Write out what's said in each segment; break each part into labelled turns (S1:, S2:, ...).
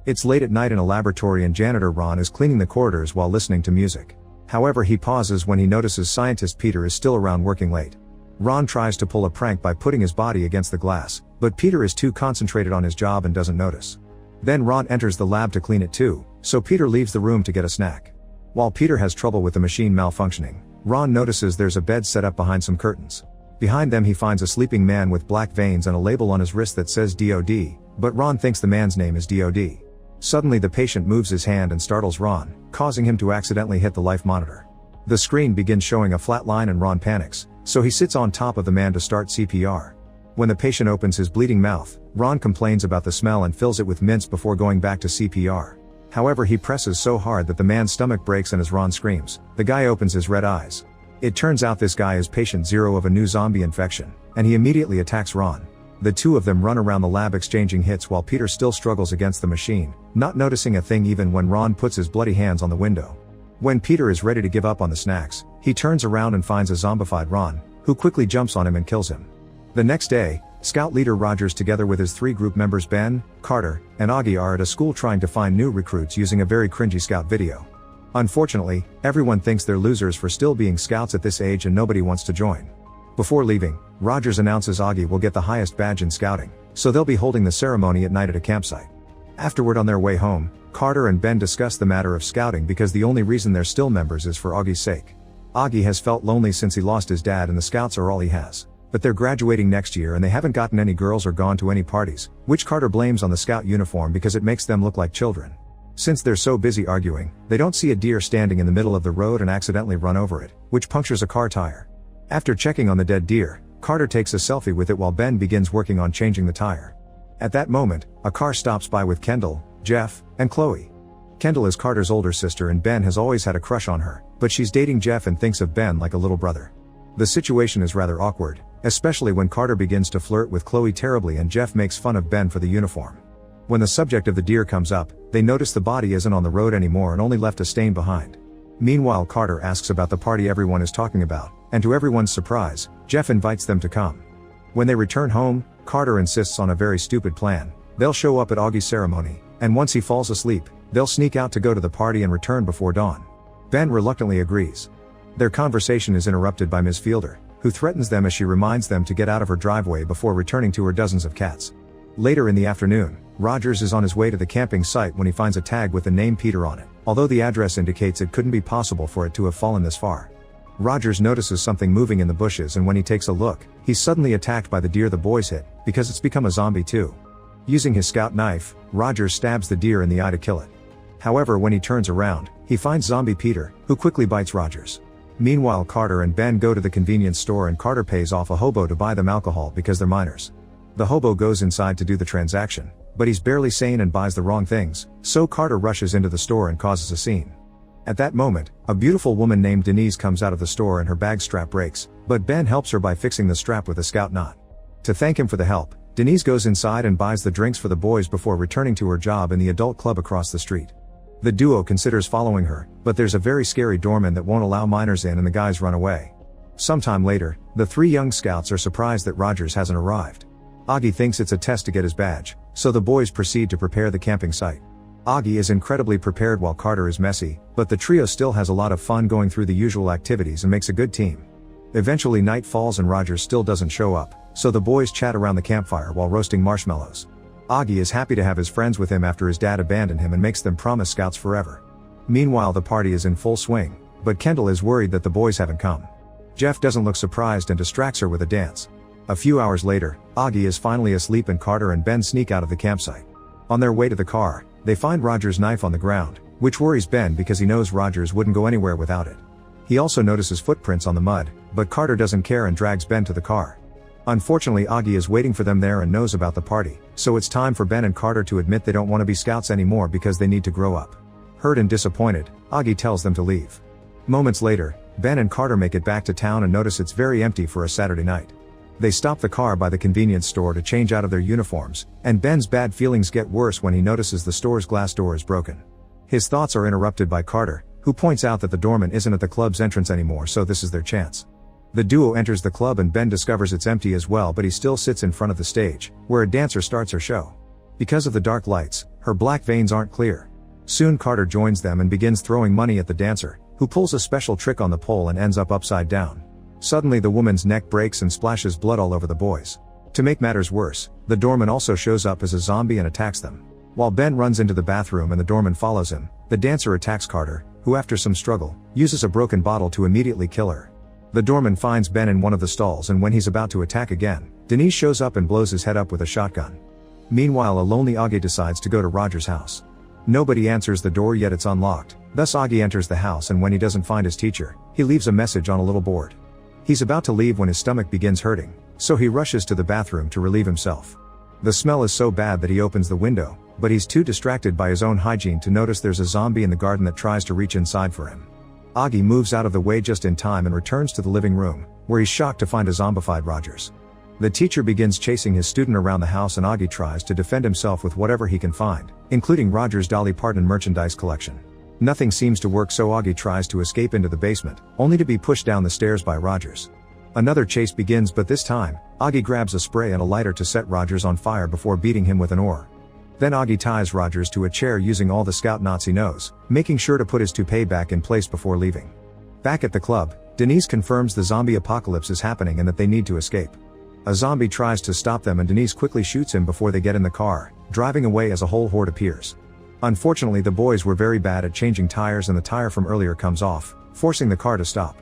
S1: It's late at night in a laboratory and janitor Ron is cleaning the corridors while listening to music. However, he pauses when he notices scientist Peter is still around working late. Ron tries to pull a prank by putting his body against the glass, but Peter is too concentrated on his job and doesn't notice. Then Ron enters the lab to clean it too, so Peter leaves the room to get a snack. While Peter has trouble with the machine malfunctioning, Ron notices there's a bed set up behind some curtains. Behind them he finds a sleeping man with black veins and a label on his wrist that says DOD, but Ron thinks the man's name is DOD. Suddenly the patient moves his hand and startles Ron, causing him to accidentally hit the life monitor. The screen begins showing a flat line and Ron panics, so he sits on top of the man to start CPR. When the patient opens his bleeding mouth, Ron complains about the smell and fills it with mints before going back to CPR. However, he presses so hard that the man's stomach breaks, and as Ron screams, the guy opens his red eyes. It turns out this guy is patient 0 of a new zombie infection, and he immediately attacks Ron. The two of them run around the lab exchanging hits while Peter still struggles against the machine, not noticing a thing even when Ron puts his bloody hands on the window. When Peter is ready to give up on the snacks, he turns around and finds a zombified Ron, who quickly jumps on him and kills him. The next day, Scout leader Rogers together with his 3 group members Ben, Carter, and Augie are at a school trying to find new recruits using a very cringy Scout video. Unfortunately, everyone thinks they're losers for still being Scouts at this age and nobody wants to join. Before leaving, Rogers announces Augie will get the highest badge in Scouting, so they'll be holding the ceremony at night at a campsite. Afterward, on their way home, Carter and Ben discuss the matter of Scouting because the only reason they're still members is for Augie's sake. Augie has felt lonely since he lost his dad and the Scouts are all he has. But they're graduating next year and they haven't gotten any girls or gone to any parties, which Carter blames on the Scout uniform because it makes them look like children. Since they're so busy arguing, they don't see a deer standing in the middle of the road and accidentally run over it, which punctures a car tire. After checking on the dead deer, Carter takes a selfie with it while Ben begins working on changing the tire. At that moment, a car stops by with Kendall, Jeff, and Chloe. Kendall is Carter's older sister and Ben has always had a crush on her, but she's dating Jeff and thinks of Ben like a little brother. The situation is rather awkward, especially when Carter begins to flirt with Chloe terribly and Jeff makes fun of Ben for the uniform. When the subject of the deer comes up, they notice the body isn't on the road anymore and only left a stain behind. Meanwhile, Carter asks about the party everyone is talking about, and to everyone's surprise, Jeff invites them to come. When they return home, Carter insists on a very stupid plan. They'll show up at Augie's ceremony, and once he falls asleep, they'll sneak out to go to the party and return before dawn. Ben reluctantly agrees. Their conversation is interrupted by Ms. Fielder, who threatens them as she reminds them to get out of her driveway before returning to her dozens of cats. Later in the afternoon, Rogers is on his way to the camping site when he finds a tag with the name Peter on it, although the address indicates it couldn't be possible for it to have fallen this far. Rogers notices something moving in the bushes and when he takes a look, he's suddenly attacked by the deer the boys hit, because it's become a zombie too. Using his Scout knife, Rogers stabs the deer in the eye to kill it. However, when he turns around, he finds zombie Peter, who quickly bites Rogers. Meanwhile, Carter and Ben go to the convenience store and Carter pays off a hobo to buy them alcohol because they're minors. The hobo goes inside to do the transaction, but he's barely sane and buys the wrong things, so Carter rushes into the store and causes a scene. At that moment, a beautiful woman named Denise comes out of the store and her bag strap breaks, but Ben helps her by fixing the strap with a Scout knot. To thank him for the help, Denise goes inside and buys the drinks for the boys before returning to her job in the adult club across the street. The duo considers following her, but there's a very scary doorman that won't allow minors in and the guys run away. Sometime later, the 3 young Scouts are surprised that Rogers hasn't arrived. Augie thinks it's a test to get his badge, so the boys proceed to prepare the camping site. Augie is incredibly prepared while Carter is messy, but the trio still has a lot of fun going through the usual activities and makes a good team. Eventually night falls and Rogers still doesn't show up, so the boys chat around the campfire while roasting marshmallows. Augie is happy to have his friends with him after his dad abandoned him and makes them promise Scouts forever. Meanwhile, the party is in full swing, but Kendall is worried that the boys haven't come. Jeff doesn't look surprised and distracts her with a dance. A few hours later, Augie is finally asleep and Carter and Ben sneak out of the campsite. On their way to the car, they find Rogers' knife on the ground, which worries Ben because he knows Rogers wouldn't go anywhere without it. He also notices footprints on the mud, but Carter doesn't care and drags Ben to the car. Unfortunately, Augie is waiting for them there and knows about the party, so it's time for Ben and Carter to admit they don't want to be Scouts anymore because they need to grow up. Hurt and disappointed, Augie tells them to leave. Moments later, Ben and Carter make it back to town and notice it's very empty for a Saturday night. They stop the car by the convenience store to change out of their uniforms, and Ben's bad feelings get worse when he notices the store's glass door is broken. His thoughts are interrupted by Carter, who points out that the doorman isn't at the club's entrance anymore, so this is their chance. The duo enters the club and Ben discovers it's empty as well, but he still sits in front of the stage, where a dancer starts her show. Because of the dark lights, her black veins aren't clear. Soon Carter joins them and begins throwing money at the dancer, who pulls a special trick on the pole and ends up upside down. Suddenly the woman's neck breaks and splashes blood all over the boys. To make matters worse, the doorman also shows up as a zombie and attacks them. While Ben runs into the bathroom and the doorman follows him, the dancer attacks Carter, who after some struggle, uses a broken bottle to immediately kill her. The doorman finds Ben in one of the stalls, and when he's about to attack again, Denise shows up and blows his head up with a shotgun. Meanwhile, a lonely Augie decides to go to Roger's house. Nobody answers the door, yet it's unlocked. Thus Augie enters the house, and when he doesn't find his teacher, he leaves a message on a little board. He's about to leave when his stomach begins hurting, so he rushes to the bathroom to relieve himself. The smell is so bad that he opens the window, but he's too distracted by his own hygiene to notice there's a zombie in the garden that tries to reach inside for him. Augie moves out of the way just in time and returns to the living room, where he's shocked to find a zombified Rogers. The teacher begins chasing his student around the house, and Augie tries to defend himself with whatever he can find, including Rogers' Dolly Parton merchandise collection. Nothing seems to work, so Augie tries to escape into the basement, only to be pushed down the stairs by Rogers. Another chase begins, but this time, Augie grabs a spray and a lighter to set Rogers on fire before beating him with an oar. Then Augie ties Rogers to a chair using all the Scout Nazi knows, making sure to put his toupee back in place before leaving. Back at the club, Denise confirms the zombie apocalypse is happening and that they need to escape. A zombie tries to stop them, and Denise quickly shoots him before they get in the car, driving away as a whole horde appears. Unfortunately, the boys were very bad at changing tires, and the tire from earlier comes off, forcing the car to stop.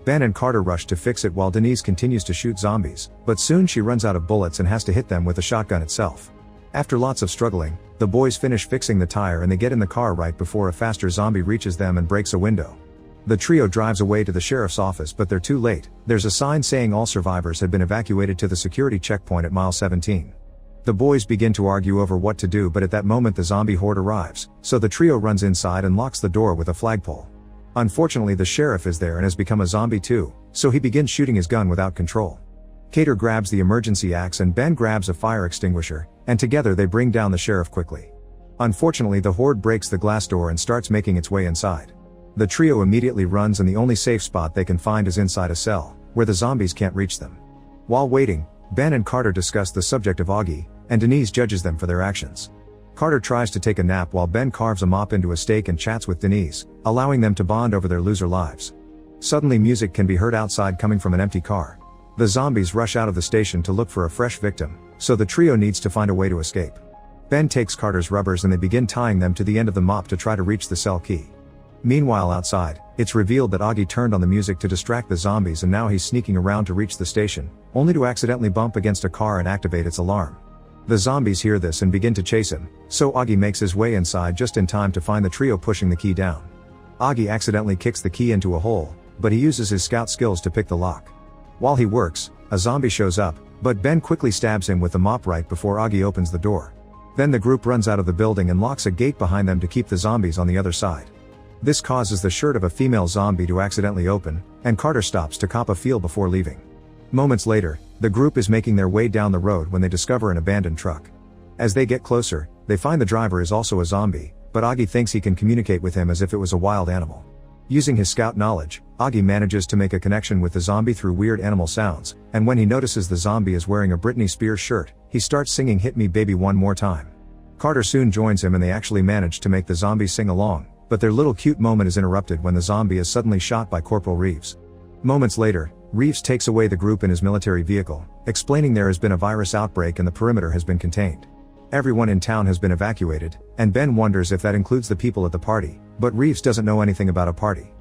S1: Ben and Carter rush to fix it while Denise continues to shoot zombies, but soon she runs out of bullets and has to hit them with the shotgun itself. After lots of struggling, the boys finish fixing the tire and they get in the car right before a faster zombie reaches them and breaks a window. The trio drives away to the sheriff's office, but they're too late. There's a sign saying all survivors had been evacuated to the security checkpoint at mile 17. The boys begin to argue over what to do, but at that moment the zombie horde arrives, so the trio runs inside and locks the door with a flagpole. Unfortunately, the sheriff is there and has become a zombie too, so he begins shooting his gun without control. Cater grabs the emergency axe and Ben grabs a fire extinguisher, and together they bring down the sheriff quickly. Unfortunately, the horde breaks the glass door and starts making its way inside. The trio immediately runs, and the only safe spot they can find is inside a cell, where the zombies can't reach them. While waiting, Ben and Carter discuss the subject of Augie, and Denise judges them for their actions. Carter tries to take a nap while Ben carves a mop into a steak and chats with Denise, allowing them to bond over their loser lives. Suddenly music can be heard outside coming from an empty car. The zombies rush out of the station to look for a fresh victim, so the trio needs to find a way to escape. Ben takes Carter's rubbers and they begin tying them to the end of the mop to try to reach the cell key. Meanwhile outside, it's revealed that Augie turned on the music to distract the zombies, and now he's sneaking around to reach the station, only to accidentally bump against a car and activate its alarm. The zombies hear this and begin to chase him, so Augie makes his way inside just in time to find the trio pushing the key down. Augie accidentally kicks the key into a hole, but he uses his scout skills to pick the lock. While he works, a zombie shows up, but Ben quickly stabs him with the mop right before Augie opens the door. Then the group runs out of the building and locks a gate behind them to keep the zombies on the other side. This causes the shirt of a female zombie to accidentally open, and Carter stops to cop a feel before leaving. Moments later, the group is making their way down the road when they discover an abandoned truck. As they get closer, they find the driver is also a zombie, but Augie thinks he can communicate with him as if it was a wild animal. Using his scout knowledge, Augie manages to make a connection with the zombie through weird animal sounds, and when he notices the zombie is wearing a Britney Spears shirt, he starts singing "Hit Me Baby One More Time." Carter soon joins him and they actually manage to make the zombies sing along, but their little cute moment is interrupted when the zombie is suddenly shot by Corporal Reeves. Moments later, Reeves takes away the group in his military vehicle, explaining there has been a virus outbreak and the perimeter has been contained. Everyone in town has been evacuated, and Ben wonders if that includes the people at the party, but Reeves doesn't know anything about a party.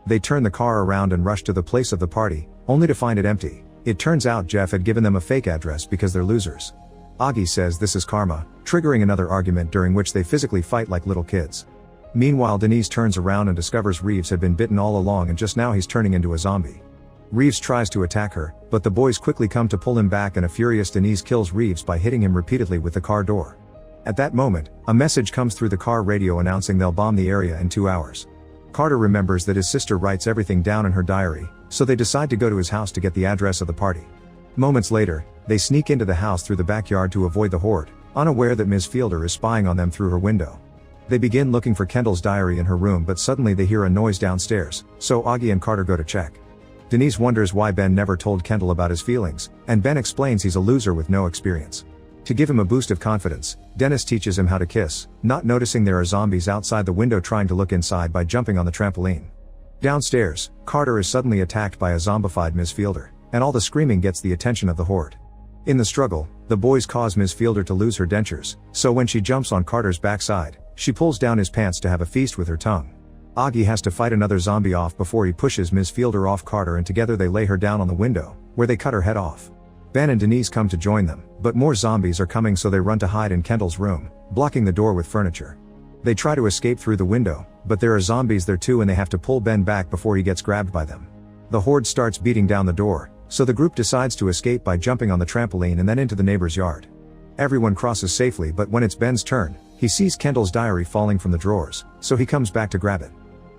S1: They turn the car around and rush to the place of the party, only to find it empty. It turns out Jeff had given them a fake address because they're losers. Augie says this is karma, triggering another argument during which they physically fight like little kids. Meanwhile, Denise turns around and discovers Reeves had been bitten all along and just now he's turning into a zombie. Reeves tries to attack her, but the boys quickly come to pull him back and a furious Denise kills Reeves by hitting him repeatedly with the car door. At that moment, a message comes through the car radio announcing they'll bomb the area in 2 hours. Carter remembers that his sister writes everything down in her diary, so they decide to go to his house to get the address of the party. Moments later, they sneak into the house through the backyard to avoid the horde, unaware that Ms. Fielder is spying on them through her window. They begin looking for Kendall's diary in her room, but suddenly they hear a noise downstairs, so Augie and Carter go to check. Denise wonders why Ben never told Kendall about his feelings, and Ben explains he's a loser with no experience. To give him a boost of confidence, Dennis teaches him how to kiss, not noticing there are zombies outside the window trying to look inside by jumping on the trampoline. Downstairs, Carter is suddenly attacked by a zombified Ms. Fielder, and all the screaming gets the attention of the horde. In the struggle, the boys cause Ms. Fielder to lose her dentures, so when she jumps on Carter's backside, she pulls down his pants to have a feast with her tongue. Augie has to fight another zombie off before he pushes Ms. Fielder off Carter, and together they lay her down on the window, where they cut her head off. Ben and Denise come to join them, but more zombies are coming, so they run to hide in Kendall's room, blocking the door with furniture. They try to escape through the window, but there are zombies there too and they have to pull Ben back before he gets grabbed by them. The horde starts beating down the door, so the group decides to escape by jumping on the trampoline and then into the neighbor's yard. Everyone crosses safely, but when it's Ben's turn, he sees Kendall's diary falling from the drawers, so he comes back to grab it.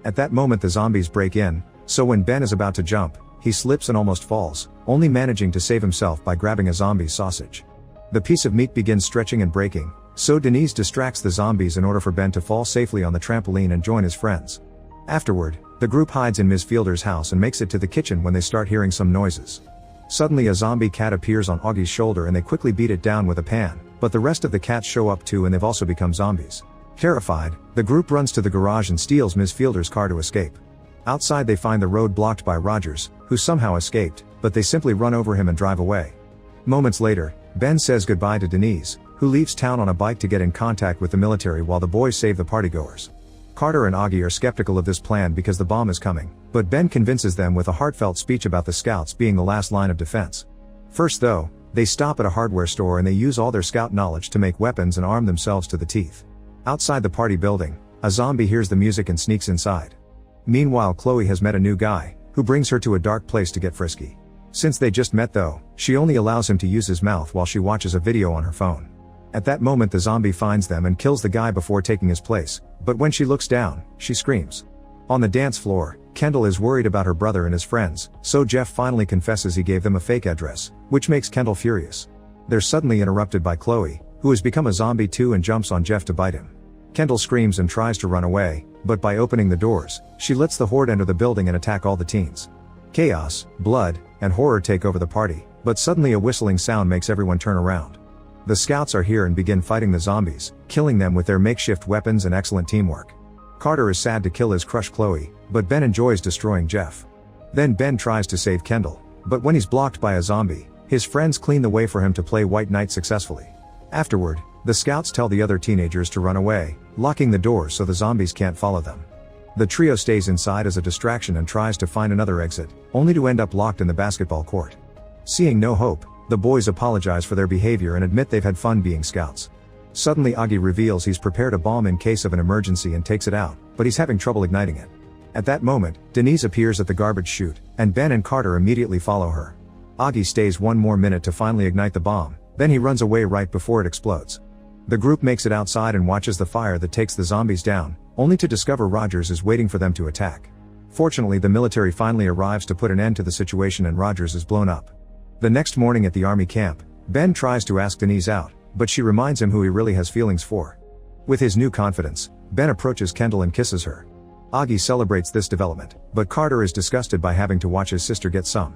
S1: At that moment the zombies break in, so when Ben is about to jump, he slips and almost falls, only managing to save himself by grabbing a zombie's sausage. The piece of meat begins stretching and breaking, so Denise distracts the zombies in order for Ben to fall safely on the trampoline and join his friends. Afterward, the group hides in Ms. Fielder's house and makes it to the kitchen when they start hearing some noises. Suddenly a zombie cat appears on Augie's shoulder and they quickly beat it down with a pan, but the rest of the cats show up too and they've also become zombies. Terrified, the group runs to the garage and steals Ms. Fielder's car to escape. Outside they find the road blocked by Rogers, who somehow escaped, but they simply run over him and drive away. Moments later, Ben says goodbye to Denise, who leaves town on a bike to get in contact with the military while the boys save the partygoers. Carter and Augie are skeptical of this plan because the bomb is coming, but Ben convinces them with a heartfelt speech about the scouts being the last line of defense. First though, they stop at a hardware store and they use all their scout knowledge to make weapons and arm themselves to the teeth. Outside the party building, a zombie hears the music and sneaks inside. Meanwhile, Chloe has met a new guy, who brings her to a dark place to get frisky. Since they just met though, she only allows him to use his mouth while she watches a video on her phone. At that moment the zombie finds them and kills the guy before taking his place, but when she looks down, she screams. On the dance floor, Kendall is worried about her brother and his friends, so Jeff finally confesses he gave them a fake address, which makes Kendall furious. They're suddenly interrupted by Chloe, who has become a zombie too and jumps on Jeff to bite him. Kendall screams and tries to run away, but by opening the doors, she lets the horde enter the building and attack all the teens. Chaos, blood, and horror take over the party, but suddenly a whistling sound makes everyone turn around. The scouts are here and begin fighting the zombies, killing them with their makeshift weapons and excellent teamwork. Carter is sad to kill his crush Chloe, but Ben enjoys destroying Jeff. Then Ben tries to save Kendall, but when he's blocked by a zombie, his friends clean the way for him to play White Knight successfully. Afterward, the scouts tell the other teenagers to run away, locking the doors so the zombies can't follow them. The trio stays inside as a distraction and tries to find another exit, only to end up locked in the basketball court. Seeing no hope, the boys apologize for their behavior and admit they've had fun being scouts. Suddenly Augie reveals he's prepared a bomb in case of an emergency and takes it out, but he's having trouble igniting it. At that moment, Denise appears at the garbage chute, and Ben and Carter immediately follow her. Augie stays one more minute to finally ignite the bomb, then he runs away right before it explodes. The group makes it outside and watches the fire that takes the zombies down, only to discover Rogers is waiting for them to attack. Fortunately, the military finally arrives to put an end to the situation and Rogers is blown up. The next morning at the army camp, Ben tries to ask Denise out, but she reminds him who he really has feelings for. With his new confidence, Ben approaches Kendall and kisses her. Augie celebrates this development, but Carter is disgusted by having to watch his sister get some.